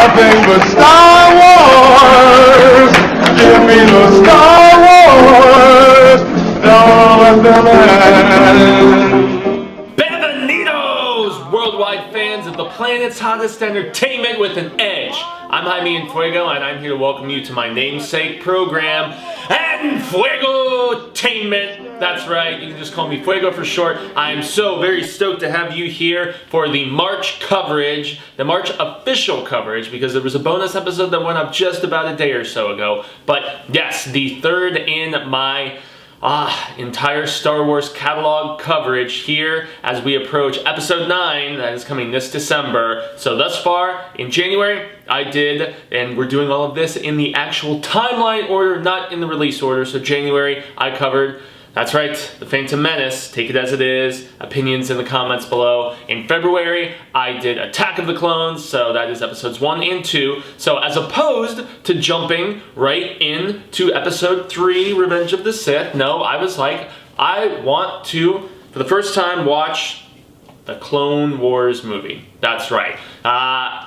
nothing but Star Wars. Give me the Star Wars. Don't let them end. Bienvenidos, worldwide fans of the planet's hottest entertainment with an edge. I'm Jaime En Fuego, and I'm here to welcome you to my namesake program, Enfuegotainment. That's right, you can just call me Fuego for short. I am so very stoked to have you here for the March coverage, the March official coverage, because there was a bonus episode that went up just about a day or so ago. But yes, the third in my entire Star Wars catalog coverage here as we approach episode 9 that is coming this December. So thus far in January I did, and we're doing all of this in the actual timeline order, not in the release order. So January I covered, that's right, The Phantom Menace, take it as it is, opinions in the comments below. In February, I did Attack of the Clones, so that is episodes 1 and 2. So as opposed to jumping right into episode 3, Revenge of the Sith, no, I was like, I want to, for the first time, watch the Clone Wars movie. That's right.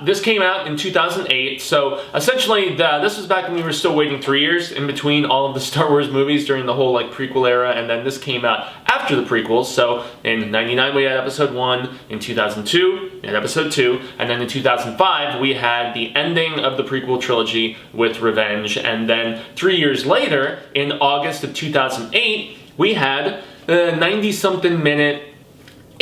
This came out in 2008, so essentially this was back when we were still waiting 3 years in between all of the Star Wars movies during the whole prequel era, and then this came out after the prequels. So in 99 we had episode 1, in 2002 we had episode 2, and then in 2005 we had the ending of the prequel trilogy with Revenge, and then 3 years later, in August of 2008, we had the 90-something minute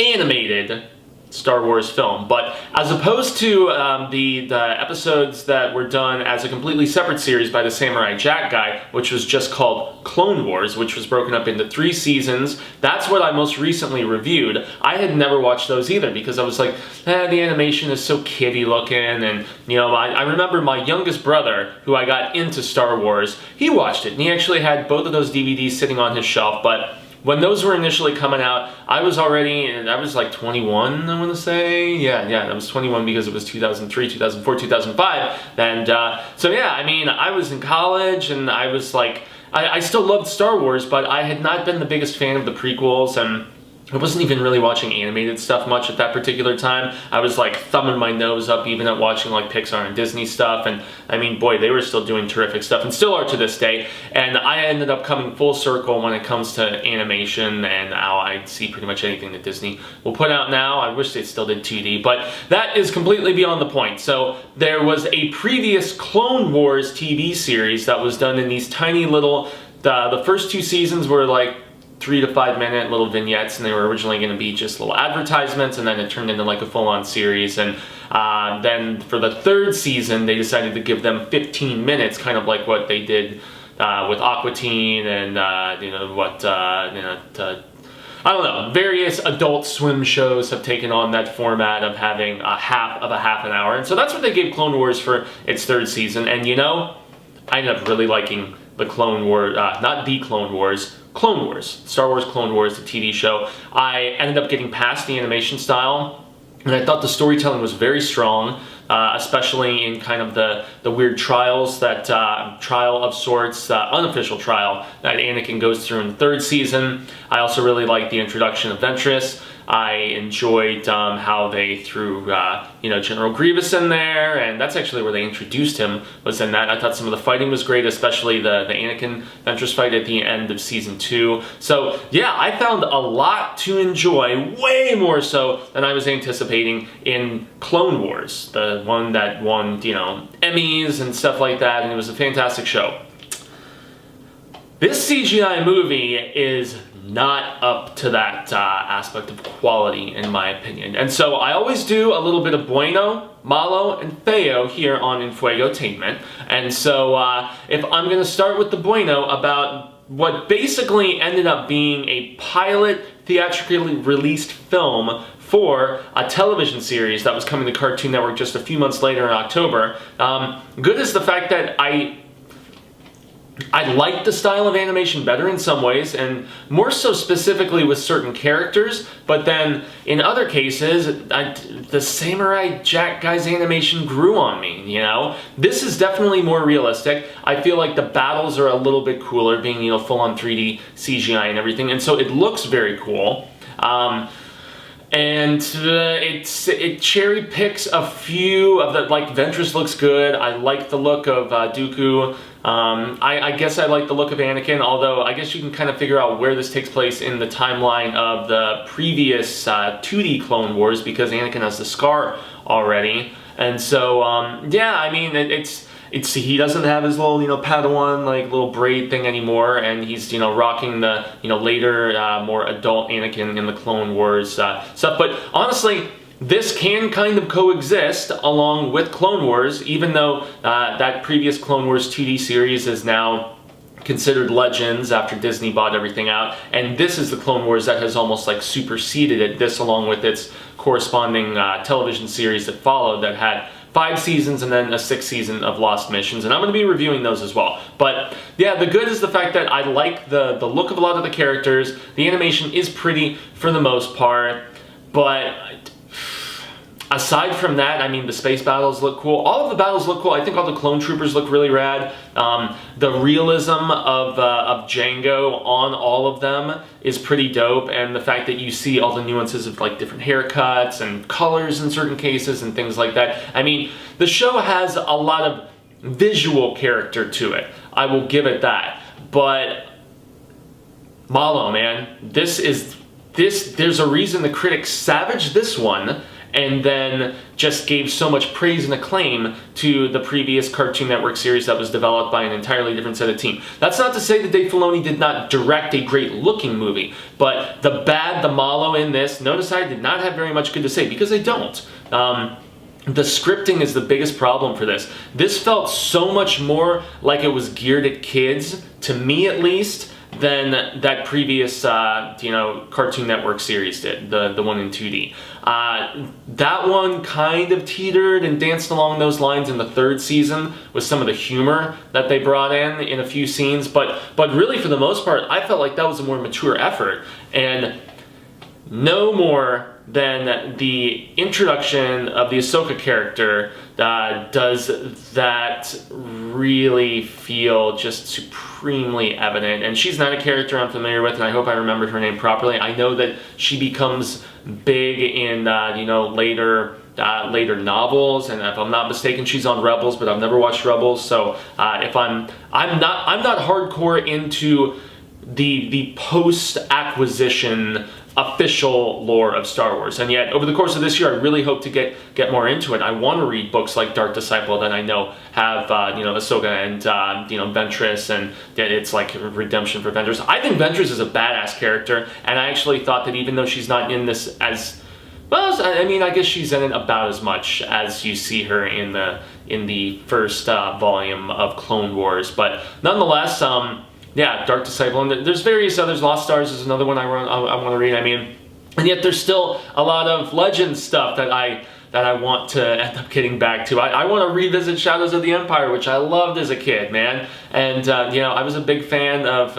animated Star Wars film. But as opposed to the episodes that were done as a completely separate series by the Samurai Jack guy, which was just called Clone Wars, which was broken up into 3 seasons, that's what I most recently reviewed. I had never watched those either because I was like, the animation is so kiddie looking, and I remember my youngest brother, who I got into Star Wars, he watched it, and he actually had both of those DVDs sitting on his shelf. But when those were initially coming out, I was like 21, I want to say. Yeah, I was 21 because it was 2003, 2004, 2005. And so yeah, I mean, I was in college, and I was like, I still loved Star Wars, but I had not been the biggest fan of the prequels, and I wasn't even really watching animated stuff much at that particular time. I was like thumbing my nose up even at watching like Pixar and Disney stuff, and I mean, boy, they were still doing terrific stuff and still are to this day. And I ended up coming full circle when it comes to animation, and now I see pretty much anything that Disney will put out now. I wish they still did 2D, but that is completely beyond the point. So there was a previous Clone Wars TV series that was done in these tiny little, the first 2 seasons were like 3 to 5 minute little vignettes, and they were originally going to be just little advertisements, and then it turned into like a full-on series. And then for the 3rd season they decided to give them 15 minutes, kind of like what they did with Aqua Teen and I don't know, various Adult Swim shows have taken on that format of having half an hour, and so that's what they gave Clone Wars for its 3rd season. And I ended up really liking the Clone Wars, not the Clone Wars, Clone Wars, Star Wars Clone Wars, the TV show. I ended up getting past the animation style, and I thought the storytelling was very strong, especially in kind of the weird trials, that trial of sorts, unofficial trial that Anakin goes through in the 3rd season. I also really liked the introduction of Ventress. I enjoyed how they threw, General Grievous in there, and that's actually where they introduced him, was in that. I thought some of the fighting was great, especially the Anakin Ventress fight at the end of Season 2. So, yeah, I found a lot to enjoy, way more so than I was anticipating in Clone Wars, the one that won, Emmys and stuff like that, and it was a fantastic show. This CGI movie is not up to that aspect of quality, in my opinion. And so I always do a little bit of Bueno, Malo, and Feo here on Enfuegotainment. And so if I'm going to start with the Bueno about what basically ended up being a pilot theatrically released film for a television series that was coming to Cartoon Network just a few months later in October, good is the fact that I like the style of animation better in some ways, and more so specifically with certain characters, but then in other cases, the Samurai Jack guy's animation grew on me, This is definitely more realistic. I feel like the battles are a little bit cooler, being, full-on 3D CGI and everything, and so it looks very cool. And it cherry picks a few of the, like, Ventress looks good. I like the look of Dooku. I guess I like the look of Anakin, although I guess you can kind of figure out where this takes place in the timeline of the previous 2D Clone Wars, because Anakin has the scar already. And so, yeah, I mean, he doesn't have his little, Padawan, like, little braid thing anymore, and he's, rocking the, later, more adult Anakin in the Clone Wars stuff. But honestly, this can kind of coexist along with Clone Wars, even though that previous Clone Wars 2D series is now considered Legends after Disney bought everything out, and this is the Clone Wars that has almost like superseded it, this along with its corresponding television series that followed that had 5 seasons and then a 6th season of Lost Missions, and I'm going to be reviewing those as well. But yeah, the good is the fact that I like the look of a lot of the characters. The animation is pretty for the most part, but aside from that, I mean, the space battles look cool. All of the battles look cool. I think all the clone troopers look really rad. The realism of Jango on all of them is pretty dope, and the fact that you see all the nuances of like different haircuts and colors in certain cases and things like that. I mean, the show has a lot of visual character to it. I will give it that. But MALO, man, there's a reason the critics savaged this one and then just gave so much praise and acclaim to the previous Cartoon Network series that was developed by an entirely different set of team. That's not to say that Dave Filoni did not direct a great-looking movie, but the MALO in this, notice I did not have very much good to say, because I don't. The scripting is the biggest problem for this. This felt so much more like it was geared at kids, to me at least, than that previous, Cartoon Network series did, the one in 2D. That one kind of teetered and danced along those lines in the 3rd season with some of the humor that they brought in a few scenes, but really for the most part, I felt like that was a more mature effort, and no more than the introduction of the Ahsoka character does that really feel just supremely evident. And she's not a character I'm familiar with, and I hope I remembered her name properly. I know that she becomes big in later novels, and if I'm not mistaken, she's on Rebels, but I've never watched Rebels. So if I'm not hardcore into the post-acquisition official lore of Star Wars, and yet over the course of this year I really hope to get more into it. I want to read books like Dark Disciple that I know have Ahsoka and Ventress, and that it's like a redemption for Ventress. I think Ventress is a badass character, and I actually thought that even though she's not in this as well, I mean, I guess she's in it about as much as you see her in the first volume of Clone Wars, but nonetheless, yeah, Dark Disciple, and there's various others. Lost Stars is another one I want to read. I mean, and yet there's still a lot of Legends stuff that I want to end up getting back to. I want to revisit Shadows of the Empire, which I loved as a kid, man. And I was a big fan of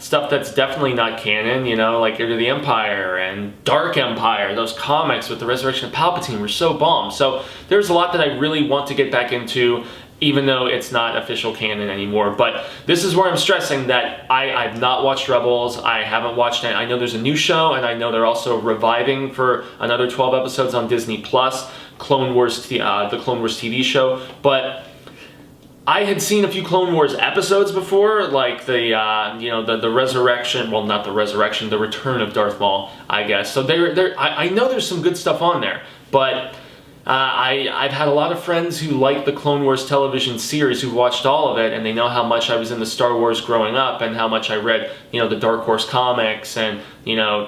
stuff that's definitely not canon, like Heir to the Empire and Dark Empire. Those comics with the Resurrection of Palpatine were so bomb. So there's a lot that I really want to get back into, even though it's not official canon anymore. But this is where I'm stressing that I've not watched Rebels, I haven't watched it. I know there's a new show, and I know they're also reviving for another 12 episodes on Disney Plus, Clone Wars, the Clone Wars TV show. But I had seen a few Clone Wars episodes before, like the resurrection, well, not the resurrection, the return of Darth Maul, I guess. So I know there's some good stuff on there, but I've had a lot of friends who like the Clone Wars television series who've watched all of it, and they know how much I was into Star Wars growing up and how much I read, the Dark Horse comics and,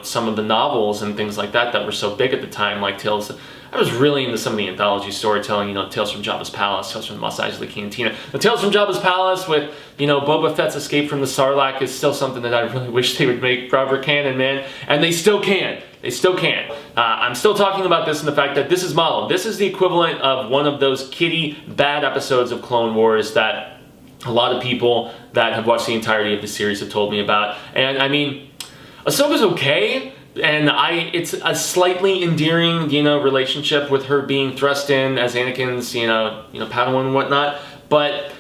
some of the novels and things like that were so big at the time, like Tales. I was really into some of the anthology storytelling, Tales from Jabba's Palace, Tales from the Mos Eisley Cantina. The Tales from Jabba's Palace with, Boba Fett's escape from the Sarlacc is still something that I really wish they would make proper canon, man. And they still can. They still can. I'm still talking about this in the fact that this is MALO. This is the equivalent of one of those kiddie bad episodes of Clone Wars that a lot of people that have watched the entirety of the series have told me about. And I mean, Ahsoka's okay. And it's a slightly endearing, relationship with her being thrust in as Anakin's, Padawan and whatnot. But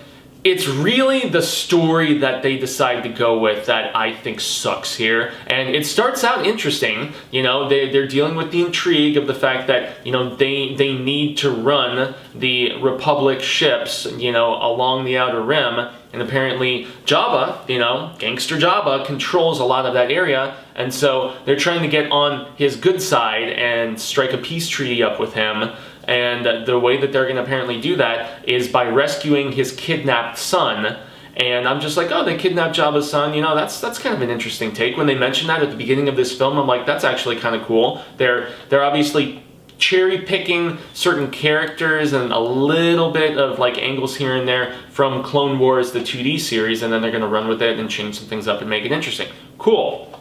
it's really the story that they decide to go with that I think sucks here. And it starts out interesting, you know, they're dealing with the intrigue of the fact that, you know, they need to run the Republic ships, you know, along the Outer Rim. And apparently Jabba, you know, gangster Jabba, controls a lot of that area. And so they're trying to get on his good side and strike a peace treaty up with him. And the way that they're going to apparently do that is by rescuing his kidnapped son. And I'm just like, oh, they kidnapped Jabba's son. You know, that's kind of an interesting take. When they mentioned that at the beginning of this film, I'm like, that's actually kind of cool. They're obviously cherry picking certain characters and a little bit of like angles here and there from Clone Wars, the 2D series, and then they're going to run with it and change some things up and make it interesting. Cool.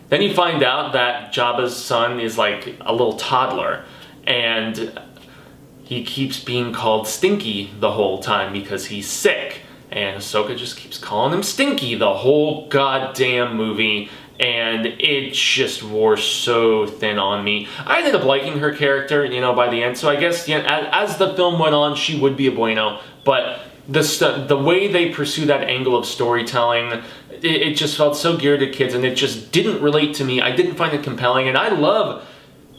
Then you find out that Jabba's son is like a little toddler. And he keeps being called Stinky the whole time because he's sick. And Ahsoka just keeps calling him Stinky the whole goddamn movie. And it just wore so thin on me. I ended up liking her character, you know, by the end. So I guess, you know, as the film went on, she would be a bueno. But the way they pursue that angle of storytelling, it just felt so geared to kids. And it just didn't relate to me. I didn't find it compelling. And I love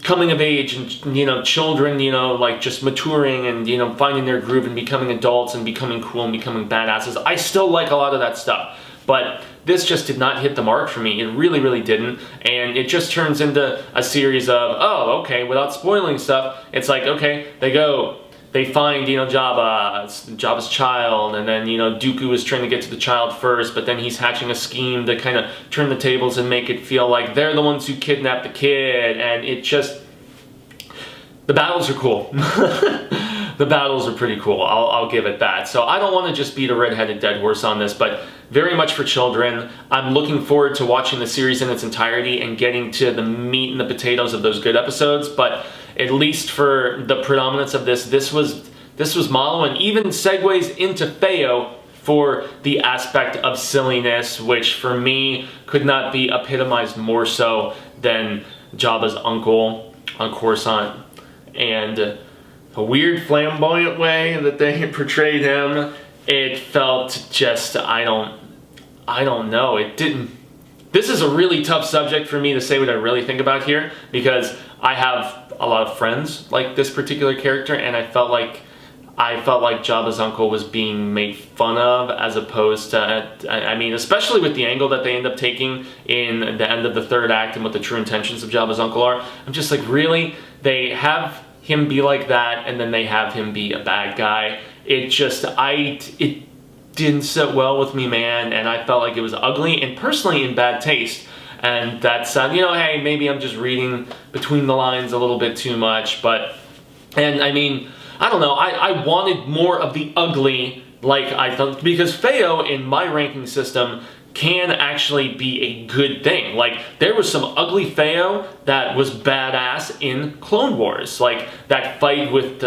coming of age and, you know, children, you know, like just maturing and, you know, finding their groove and becoming adults and becoming cool and becoming badasses. I still like a lot of that stuff, but this just did not hit the mark for me. It really, really didn't. And it just turns into a series of, oh, okay, without spoiling stuff, it's like, okay, they find, you know, Jabba's child, and then, you know, Dooku is trying to get to the child first, but then he's hatching a scheme to kind of turn the tables and make it feel like they're the ones who kidnapped the kid, and it just... The battles are cool. The battles are pretty cool, I'll give it that. So I don't want to just beat a red-headed dead horse on this, but very much for children. I'm looking forward to watching the series in its entirety and getting to the meat and the potatoes of those good episodes, but at least for the predominance of this was Malo, and even segues into Feo for the aspect of silliness, which for me could not be epitomized more so than Jabba's uncle on Coruscant, and a weird flamboyant way that they portrayed him. It felt just, I don't know, it didn't... This is a really tough subject for me to say what I really think about here, because I have a lot of friends like this particular character, and I felt like Jabba's uncle was being made fun of, as opposed to, I mean, especially with the angle that they end up taking in the end of the third act and what the true intentions of Jabba's uncle are. I'm just like, really? They have him be like that, and then they have him be a bad guy. It just, it didn't sit well with me, man, and I felt like it was ugly and personally in bad taste. And that's, you know, hey, maybe I'm just reading between the lines a little bit too much, but, and I mean, I don't know, I wanted more of the ugly, like I thought, because Feo in my ranking system can actually be a good thing. Like, there was some ugly Feo that was badass in Clone Wars, like that fight with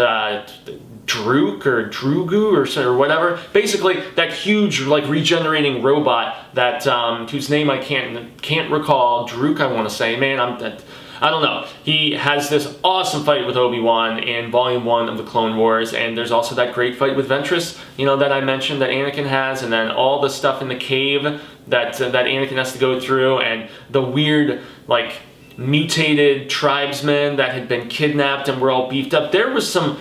Drook or Drugu or whatever. Basically, that huge, like, regenerating robot that whose name I can't recall. Drook, I want to say. Man, I don't know. He has this awesome fight with Obi-Wan in Volume 1 of the Clone Wars, and there's also that great fight with Ventress, you know, that I mentioned that Anakin has, and then all the stuff in the cave that Anakin has to go through, and the weird, like, mutated tribesmen that had been kidnapped and were all beefed up. There was some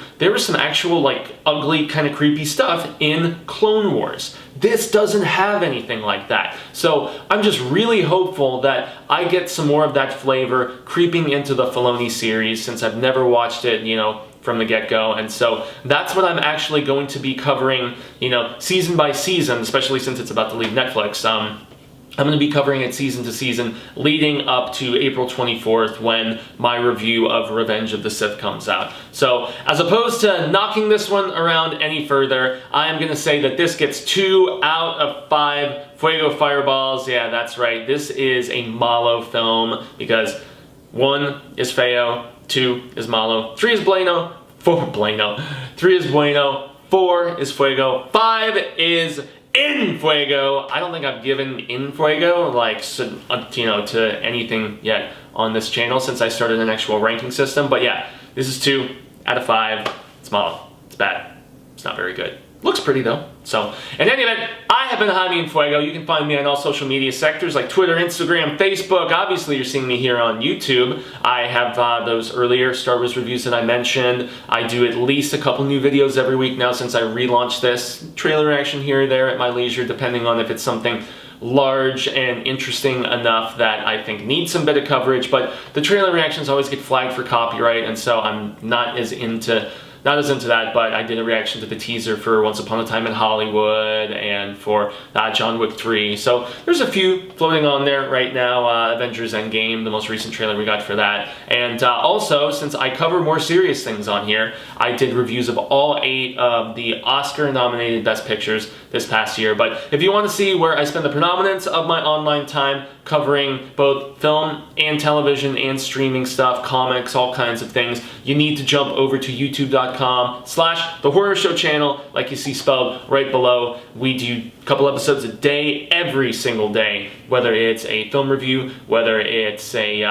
actual, like, ugly, kind of creepy stuff in Clone Wars. This doesn't have anything like that. So I'm just really hopeful that I get some more of that flavor creeping into the Filoni series, since I've never watched it, you know, from the get-go. And so that's what I'm actually going to be covering, you know, season by season, especially since it's about to leave Netflix. I'm going to be covering it season to season, leading up to April 24th, when my review of Revenge of the Sith comes out. So, as opposed to knocking this one around any further, I am going to say that this gets 2 out of 5 Fuego Fireballs. Yeah, that's right. This is a Malo film, because 1 is Feo, 2 is Malo, 3 is Bueno, 3 is Bueno, 4 is Fuego, 5 is Enfuego. I don't think I've given Enfuego, like, you know, to anything yet on this channel since I started an actual ranking system. But yeah, this is 2 out of 5. It's Malo. It's bad. It's not very good. Looks pretty though. So, in any event, I have been Jaime En Fuego. You can find me on all social media sectors like Twitter, Instagram, Facebook. Obviously, you're seeing me here on YouTube. I have those earlier Star Wars reviews that I mentioned. I do at least a couple new videos every week now since I relaunched this. Trailer reaction here or there at my leisure, depending on if it's something large and interesting enough that I think needs some bit of coverage. But the trailer reactions always get flagged for copyright, and so I'm not as into that, but I did a reaction to the teaser for Once Upon a Time in Hollywood and for John Wick 3. So there's a few floating on there right now. Avengers Endgame, the most recent trailer we got for that. And also, since I cover more serious things on here, I did reviews of all 8 of the Oscar-nominated Best Pictures this past year. But if you want to see where I spend the predominance of my online time covering both film and television and streaming stuff, comics, all kinds of things, you need to jump over to youtube.com/The Horror Show channel, like you see spelled right below. We do a couple episodes a day, every single day, whether it's a film review, whether it's a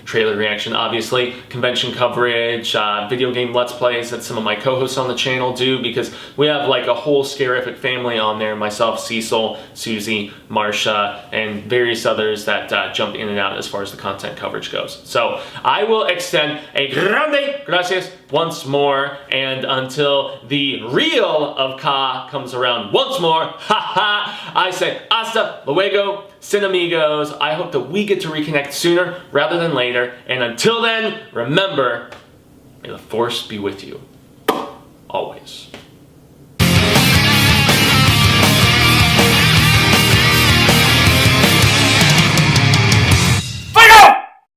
trailer reaction, obviously, convention coverage, video game Let's Plays that some of my co-hosts on the channel do, because we have like a whole scarific family on there, myself, Cecil, Susie, Marsha, and various others that jump in and out as far as the content coverage goes. So I will extend a grande gracias once more, and until the real of Ka comes around once more, I say hasta luego, Cinemigos. I hope that we get to reconnect sooner rather than later. And until then, remember, may the Force be with you. Always.